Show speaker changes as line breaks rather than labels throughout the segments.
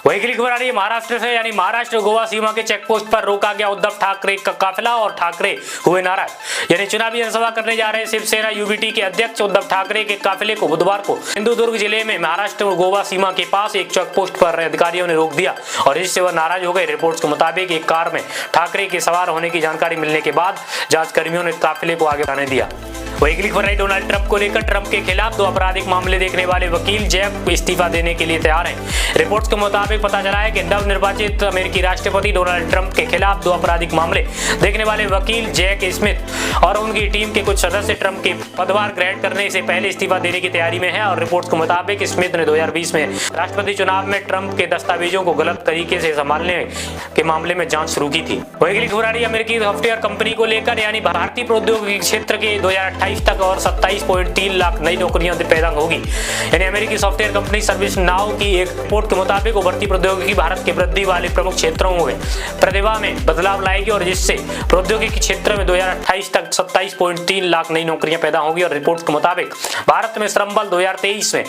वही अगली खबर आ रही है महाराष्ट्र से, यानी महाराष्ट्र गोवा सीमा के चेकपोस्ट पर रोका गया उद्धव ठाकरे का काफिला और ठाकरे हुए नाराज। यानी चुनावी जनसभा करने जा रहे शिवसेना यूबीटी के अध्यक्ष उद्धव ठाकरे के काफिले को बुधवार को सिंधुदुर्ग जिले में महाराष्ट्र और गोवा सीमा के पास एक चेकपोस्ट पर अधिकारियों ने रोक दिया और इससे वह नाराज हो गए। रिपोर्ट्स के मुताबिक एक कार में ठाकरे के सवार होने की जानकारी मिलने के बाद जांचकर्मियों ने काफिले को आगे बढ़ने दिया। वही अगली खबर है डोनाल्ड ट्रंप को लेकर, ट्रंप के खिलाफ 2 आपराधिक मामले देखने वाले वकील जैक इस्तीफा देने के लिए तैयार हैं। रिपोर्ट्स के मुताबिक पता चला है कि नवनिर्वाचित अमेरिकी राष्ट्रपति डोनाल्ड ट्रंप के खिलाफ 2 आपराधिक मामले देखने वाले वकील जैक स्मिथ और उनकी टीम के कुछ सदस्य ट्रंप के पदभार ग्रहण करने से पहले इस्तीफा देने की तैयारी में है। और रिपोर्ट्स के मुताबिक स्मिथ ने 2020 में राष्ट्रपति चुनाव में ट्रंप के दस्तावेजों को गलत तरीके से संभालने के मामले में जांच शुरू की थी। वही अगली खबर आ रही है अमेरिकी सॉफ्टवेयर कंपनी को लेकर, यानी भारतीय प्रौद्योगिकी क्षेत्र के 2028 तक और 27.3 लाख नई नौकरियां पैदा होगी। यानी अमेरिकी सॉफ्टवेयर कंपनी सर्विस नाउ की एक रिपोर्ट के मुताबिक उभरती प्रौद्योगिकी भारत के वृद्धि वाले प्रमुख क्षेत्रों में प्रतिभा में बदलाव लाएगी और जिससे प्रौद्योगिकी क्षेत्र में 2028 तक 27.3 लाख नई नौकरियां पैदा होंगी। और रिपोर्ट के मुताबिक भारत में श्रम बल 2023 में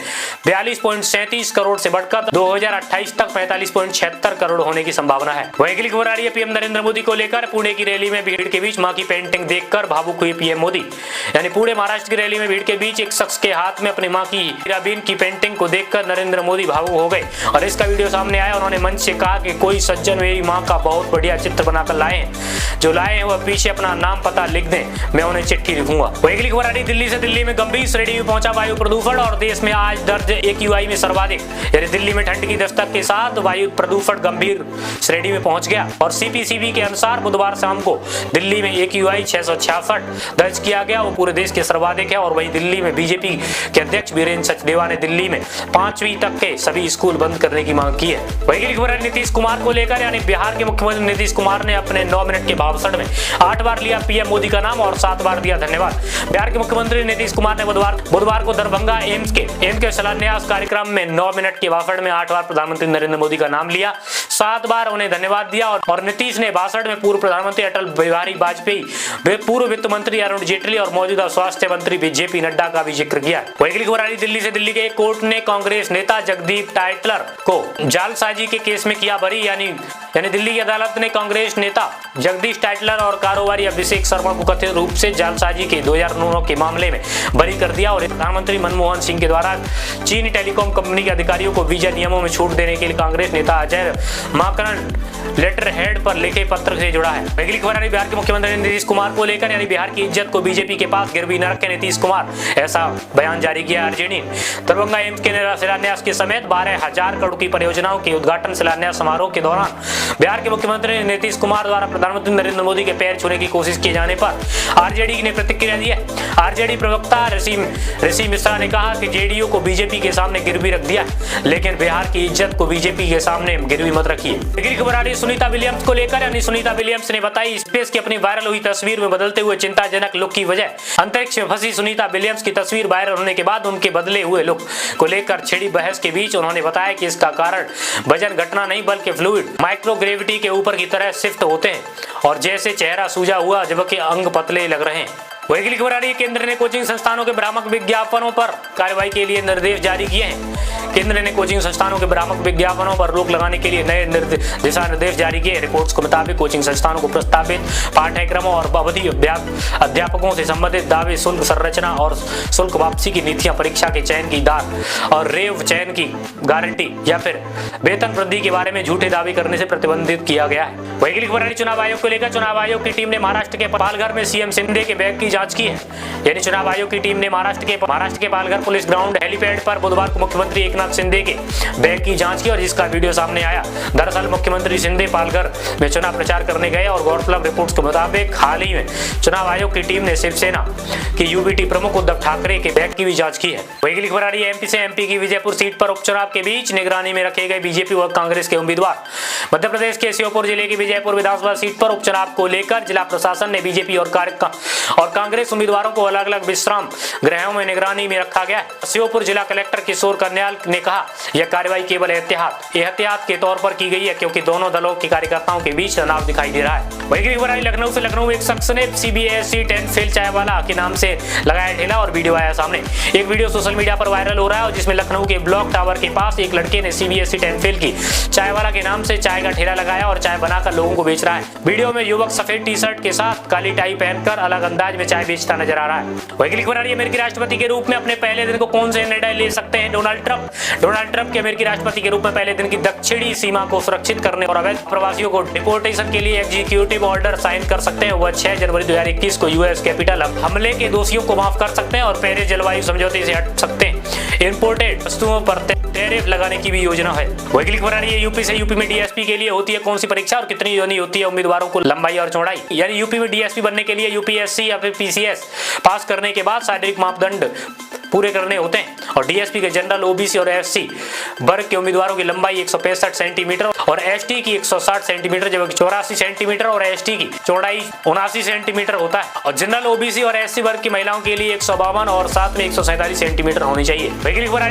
42.37 करोड़ से बढ़कर 2028 तक 45.76 करोड़ होने की संभावना है। वही अगली खबर आ रही है पीएम नरेंद्र मोदी को लेकर, पुणे की रैली में भीड़ के बीच मां की पेंटिंग देखकर भावुक हुए पीएम मोदी। यानी पुणे महाराष्ट्र की रैली में भीड़ के बीच एक शख्स के हाथ में अपनी मां की हीराबेन की पेंटिंग को देखकर नरेंद्र मोदी भावुक हो गए और इसका वीडियो सामने आया। उन्होंने मंच से कहा कि कोई सज्जन मेरी मां का बहुत बढ़िया चित्र बनाकर लाए हैं, जो लाए हैं वह पीछे अपना नाम पता लिख दें, मैं उन्हें चिट्ठी लिखूंगा। वही अगली खबर आ रही दिल्ली से, दिल्ली में गंभीर श्रेणी में पहुंचा वायु प्रदूषण और देश में आज दर्ज AQI में सर्वाधिक। यानी दिल्ली में ठंड की दस्तक के साथ वायु प्रदूषण गंभीर श्रेणी में पहुंच गया और CPCB के अनुसार बुधवार शाम को दिल्ली में AQI 666 दर्ज किया गया, वो पूरे देश के सर्वाधिक है। और वही दिल्ली में बीजेपी के अध्यक्ष वीरेंद्र सचदेवा ने दिल्ली में 5वीं तक के सभी स्कूल बंद करने की मांग की है। वही खबर है नीतीश कुमार को लेकर, यानी बिहार के मुख्यमंत्री नीतीश कुमार ने अपने 9 मिनट के भाषण में 8 बार लिया पीएम मोदी का नाम और 7 बार दिया धन्यवाद। बिहार के मुख्यमंत्री नीतीश कुमार ने बुधवार को दरभंगा एम्स के शिलान्यास कार्यक्रम में 9 मिनट के भाषण में 8 बार प्रधानमंत्री नरेंद्र मोदी का नाम लिया, 7 बार उन्हें धन्यवाद दिया। और नीतीश ने भाषण में पूर्व प्रधानमंत्री अटल बिहारी वाजपेयी, पूर्व वित्त मंत्री अरुण जेटली और मौजूदा स्वास्थ्य मंत्री JP नड्डा का भी जिक्र किया। वही अगली खबर आ रही दिल्ली से, दिल्ली के एक कोर्ट ने कांग्रेस नेता जगदीप टाइटलर को जालसाजी के केस में किया बरी। यानी दिल्ली की अदालत ने कांग्रेस नेता जगदीश टाइटलर और कारोबारी अभिषेक शर्मा को कथित रूप से जालसाजी के 2009 के मामले में बरी कर दिया। और प्रधानमंत्री मनमोहन सिंह के द्वारा चीनी टेलीकॉम कंपनी के अधिकारियों को वीजा नियमों में छूट देने के लिए कांग्रेस नेता अजय माकन लेटर हेड पर लिखे पत्र से जुड़ा है। अगली खबर है बिहार के मुख्यमंत्री नीतीश कुमार को लेकर, यानी बिहार की इज्जत को बीजेपी के पास गिरवी न रखे नीतीश कुमार, ऐसा बयान जारी किया आरजेडी ने। दरभंगा एम्स के शिलान्यास के समेत 12,000 करोड़ की परियोजनाओं के उद्घाटन शिलान्यास समारोह के दौरान बिहार के मुख्यमंत्री नीतीश कुमार द्वारा प्रधानमंत्री नरेंद्र मोदी के पैर छूने की कोशिश किए जाने पर आरजेडी ने प्रतिक्रिया दी है। आरजेडी प्रवक्ता ऋषि मिश्रा ने कहा कि जेडीयू को बीजेपी के सामने गिरवी रख दिया, लेकिन बिहार की इज्जत को बीजेपी के सामने गिरवी मत रखिए। अगली खबर आ रही सुनीता विलियम्स को लेकर, यानी सुनीता विलियम्स ने बताई स्पेस की अपनी वायरल हुई तस्वीर में बदलते हुए चिंताजनक लुक की वजह। अंतरिक्ष में फंसी सुनीता विलियम्स की तस्वीर वायरल होने के बाद उनके बदले हुए लुक को लेकर छिड़ी बहस के बीच उन्होंने बताया कि इसका कारण वजन घटना नहीं बल्कि फ्लूइड माइक्रोग्रेविटी के ऊपर की तरह शिफ्ट होते हैं और जैसे चेहरा सूजा हुआ जबकि अंग पतले लग रहे हैं। वही अगली खबर आ रही है केंद्र ने कोचिंग संस्थानों के भ्रामक विज्ञापनों पर कार्रवाई के लिए निर्देश जारी किए हैं। केंद्र ने कोचिंग संस्थानों के भ्रामक विज्ञापनों पर रोक लगाने के लिए नए दिशा निर्देश जारी किए। रिपोर्ट्स के मुताबिक कोचिंग संस्थानों को प्रस्तावित पाठ्यक्रमों और अवधि अध्यापकों से संबंधित दावे, शुल्क संरचना और शुल्क वापसी की नीतियां, परीक्षा के चयन की दार और रेव चयन की गारंटी या फिर वेतन वृद्धि के बारे में झूठे दावे करने से प्रतिबंधित किया गया है। वही अगली खबर आ रही चुनाव आयोग को लेकर, चुनाव आयोग की टीम ने महाराष्ट्र के पालघर में सीएम शिंदे के बैग की जांच की है। यानी चुनाव आयोग की टीम ने महाराष्ट्र के पालघर पुलिस ग्राउंड हेलीपैड पर बुधवार को मुख्यमंत्री एकनाथ शिंदे के बैग की जांच की और जिसका वीडियो सामने आया। दरअसल मुख्यमंत्री शिंदे पालघर में चुनाव प्रचार करने गए और गौरतलब रिपोर्ट्स के मुताबिक हाल ही में चुनाव आयोग की टीम ने शिवसेना के यूबीटी प्रमुख उद्धव ठाकरे के बैग की भी जांच की है। वही अगली खबर आ रही है एमपी से, एमपी की विजयपुर सीट पर उपचुनाव के बीच निगरानी में रखे गए बीजेपी व कांग्रेस के उम्मीदवार। मध्य प्रदेश के श्योपुर जिले की विजयपुर विधानसभा सीट पर उपचुनाव को लेकर जिला प्रशासन ने बीजेपी और कांग्रेस उम्मीदवारों को अलग अलग विश्राम गृहों में निगरानी में रखा गया है। श्योपुर जिला कलेक्टर किशोर कन्याल ने कहा यह कार्रवाई केवल एहतियात के तौर पर की गई है क्योंकि दोनों दलों के कार्यकर्ताओं के बीच तनाव दिखाई दे रहा है। वहीं खबर आई लखनऊ से। लखनऊ में एक शख्स ने CBSE 10 फेल चाय वाला के नाम से लगाया ठेला और वीडियो आया सामने। एक वीडियो सोशल मीडिया पर वायरल हो रहा है और जिसमें लखनऊ के ब्लॉक टावर के पास एक लड़के ने CBSE 10 फेल की चाय वाला के नाम से चाय का ठेला लगाया और चाय बनाकर लोगों को बेच रहा है। वीडियो में युवक सफेद टी-शर्ट के साथ काली टाई पहनकर अलग अंदाज में चाय बेचता नजर आ रहा है। वहीं खबर आ रही है अमेरिकी राष्ट्रपति के रूप में अपने पहले दिन को कौन से निर्णय ले सकते हैं डोनाल्ड ट्रंप। डोनाल्ड ट्रंप के अमेरिकी राष्ट्रपति के रूप में पहले दिन की दक्षिणी सीमा को सुरक्षित करने और अवैध प्रवासियों को डिपोर्टेशन के लिए एग्जीक्यूटिव ऑर्डर साइन कर सकते हैं। वह 6 जनवरी 2021 को यूएस कैपिटल हमले के दोषियों को माफ कर सकते हैं और पेरिस जलवायु समझौते से हट सकते हैं। इंपोर्टेड वस्तुओं पर टैरिफ लगाने की भी योजना है। वही क्लिक बना रही है यूपी में डीएसपी के लिए होती है कौन सी परीक्षा और कितनी होती है उम्मीदवारों को लंबाई और चौड़ाई। यानी यूपी में डीएसपी बनने के लिए यूपीएससी या फिर पीसीएस पास करने के बाद शारीरिक मापदंड पूरे करने होते हैं और डीएसपी के जनरल, ओबीसी और एससी वर्ग के उम्मीदवारों की लंबाई 165 सेंटीमीटर और एसटी की 160 सेंटीमीटर जबकि 84 सेंटीमीटर और एसटी की चौड़ाई 79 सेंटीमीटर होता है और जनरल, ओबीसी और एससी वर्ग की महिलाओं के लिए 152 और साथ में 147 सेंटीमीटर होनी चाहिए।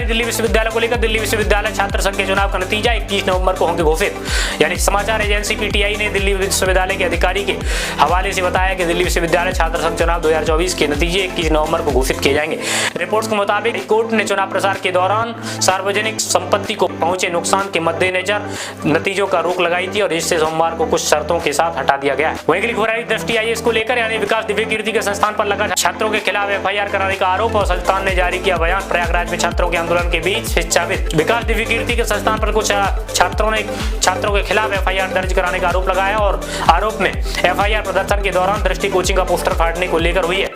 दिल्ली विश्वविद्यालय को लेकर दिल्ली विश्वविद्यालय छात्र संघ के चुनाव का नतीजा 21 नवंबर को होंगे घोषित। यानी समाचार एजेंसी पीटीआई ने दिल्ली विश्वविद्यालय के अधिकारी के हवाले से बताया कि दिल्ली विश्वविद्यालय छात्र संघ चुनाव 2024 के नतीजे 21 नवंबर को घोषित किए जाएंगे। रिपोर्ट्स के मुताबिक कोर्ट ने चुनाव प्रचार के दौरान सार्वजनिक संपत्ति को पहुंचे नुकसान के मद्देनजर नतीजों का रोक लगाई थी और इससे सोमवार को कुछ शर्तों के साथ हटा दिया गया। वहीं हो रही दृष्टि आईएएस को लेकर यानी विकास दिव्य कीर्ति के संस्थान पर लगा छात्रों के खिलाफ एफआईआर कराने का आरोप और संस्थान ने जारी किया बयान। प्रयागराज में छात्रों के आंदोलन के बीच शिक्षाविद विकास दिव्य कीर्ति के संस्थान पर कुछ छात्रों के खिलाफ एफआईआर दर्ज कराने का आरोप लगाया और आरोप में एफआईआर प्रदर्शन के दौरान दृष्टि कोचिंग का पोस्टर फाड़ने को लेकर हुई है।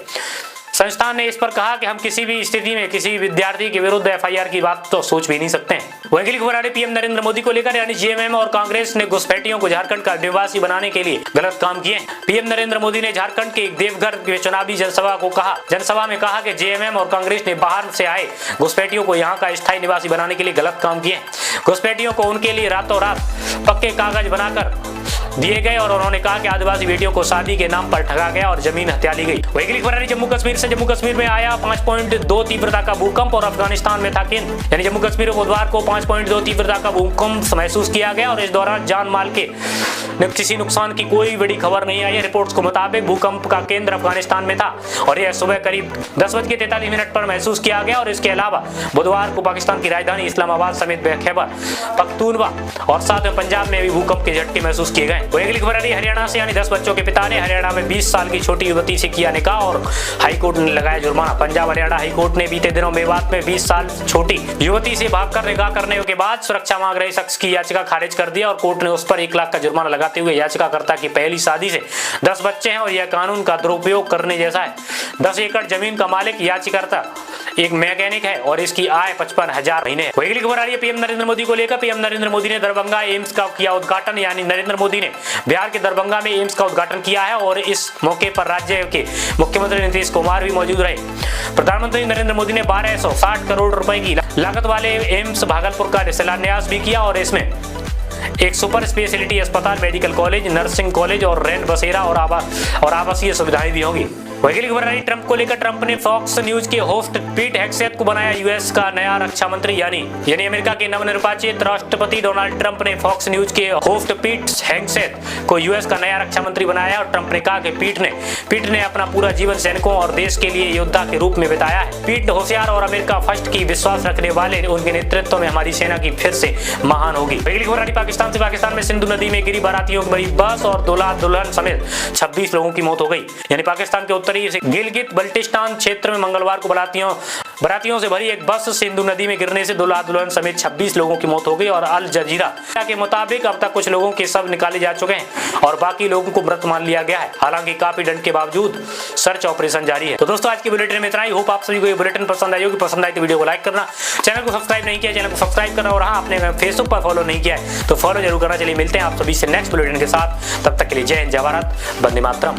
संस्थान ने इस पर कहा कि हम किसी भी स्थिति में किसी विद्यार्थी के विरुद्ध एफआईआर की बात तो सोच भी नहीं सकते हैं। वहीं खबर आ रही पीएम नरेंद्र मोदी को लेकर यानी जेएमएम और कांग्रेस ने घुसपैठियों को झारखंड का निवासी बनाने के लिए गलत काम किए। पीएम नरेंद्र मोदी ने झारखंड के देवघर के चुनावी जनसभा में कहा कि जेएमएम और कांग्रेस ने बाहर से आए घुसपैठियों को यहाँ का स्थायी निवासी बनाने के लिए गलत काम किए। घुसपैठियों को उनके लिए रातों रात पक्के कागज बनाकर दिए गए और उन्होंने कहा कि आदिवासी बेटियों को शादी के नाम पर ठगा गया और जमीन हत्या ली गई। वही खबर जम्मू कश्मीर में आया 5.2 तीव्रता का भूकंप और अफगानिस्तान में था केंद्र। यानी जम्मू कश्मीर में बुधवार को 5.2 तीव्रता का भूकंप महसूस किया गया और इस दौरान जान माल के किसी नुकसान की कोई बड़ी खबर नहीं आई है। रिपोर्ट्स के मुताबिक भूकंप का केंद्र अफगानिस्तान में था और यह सुबह करीब 10:43 पर महसूस किया गया और इसके अलावा बुधवार को पाकिस्तान की राजधानी इस्लामाबाद समेत खैबर पख्तूनवा और साथ में पंजाब में भी भूकंप के झटके महसूस किए गए। वही अगली खबर आ रही है हरियाणा से यानी 10 बच्चों के पिता ने हरियाणा में 20 साल की छोटी युवती से किया निकाह और हाईकोर्ट ने लगाया जुर्माना। पंजाब हरियाणा हाईकोर्ट ने बीते दिनों मेवात में 20 साल छोटी युवती से भागकर निकाह करने के बाद सुरक्षा मांग रहे शख्स की याचिका खारिज कर दिया और कोर्ट ने उस पर 1 लाख का जुर्माना लगाते हुए याचिकाकर्ता की पहली शादी से 10 बच्चे हैं और यह कानून का दुरुपयोग करने जैसा है। 10 एकड़ जमीन का मालिक याचिकाकर्ता एक मैकेनिक है और इसकी आय 55,000 महीने है। वही खबर आ रही है पीएम नरेंद्र मोदी को लेकर। पीएम नरेंद्र मोदी ने दरभंगा एम्स का किया उद्घाटन। यानी नरेंद्र मोदी ने बिहार के दरभंगा में एम्स का उद्घाटन किया है और इस मौके पर राज्य के मुख्यमंत्री नीतीश कुमार भी मौजूद रहे। प्रधानमंत्री नरेंद्र मोदी ने 1260 करोड़ रुपए की लागत वाले एम्स भागलपुर का शिलान्यास भी किया और इसमें एक सुपर स्पेशलिटी अस्पताल, मेडिकल कॉलेज, नर्सिंग कॉलेज और रैन बसेरा और आवासीय सुविधाएं भी होंगी। वही खबर रही ट्रंप को लेकर। ट्रंप ने फॉक्स न्यूज के होस्ट पीट हेग्सेथ को बनाया यूएस का नया रक्षा मंत्री। यानी अमेरिका के नवनिर्वाचित राष्ट्रपति डोनाल्ड ट्रंप ने फॉक्स न्यूज के होस्ट पीट हेग्सेथ को यूएस का नया रक्षा मंत्री बनाया और ट्रंप ने कहा कि पीट ने अपना पूरा जीवन सैनिकों और देश के लिए योद्धा के रूप में बिताया है। पीट होशियार और अमेरिका फर्स्ट की विश्वास रखने वाले, उनके नेतृत्व में हमारी सेना की फिर से महान होगी। अगली खबर रही पाकिस्तान से। पाकिस्तान में सिंधु नदी में गिरी बारातियों की बड़ी बस और दूल्हा दुल्हन समेत 26 लोगों की मौत हो गई। यानी पाकिस्तान के उत्तरी गिलगित बल्टिस्तान क्षेत्र में मंगलवार को बारातियों से भरी एक बस सिंधु नदी में गिरने से दूल्हा दुल्हन समेत 26 लोगों की मौत हो गई और अल जजीरा के मुताबिक अब तक कुछ लोगों के शव निकाले जा चुके हैं और बाकी लोगों को मृत मान लिया गया है। हालांकि काफी डंड के बावजूद सर्च ऑपरेशन जारी है। तो दोस्तों आज की बुलेटिन में इतना ही। होप आप सभी को ये बुलेटिन पसंद आई होगी। पसंद आई तो वीडियो को लाइक करना, चैनल को सब्सक्राइब नहीं किया चैनल को सब्सक्राइब करना और हाँ आपने फेसबुक पर फॉलो नहीं किया है तो फॉलो जरूर करना। चलिए मिलते हैं आप सभी से नेक्स्ट बुलेटिन के साथ। तब तक के लिए जय हिंद, जय भारत, वंदे मातरम।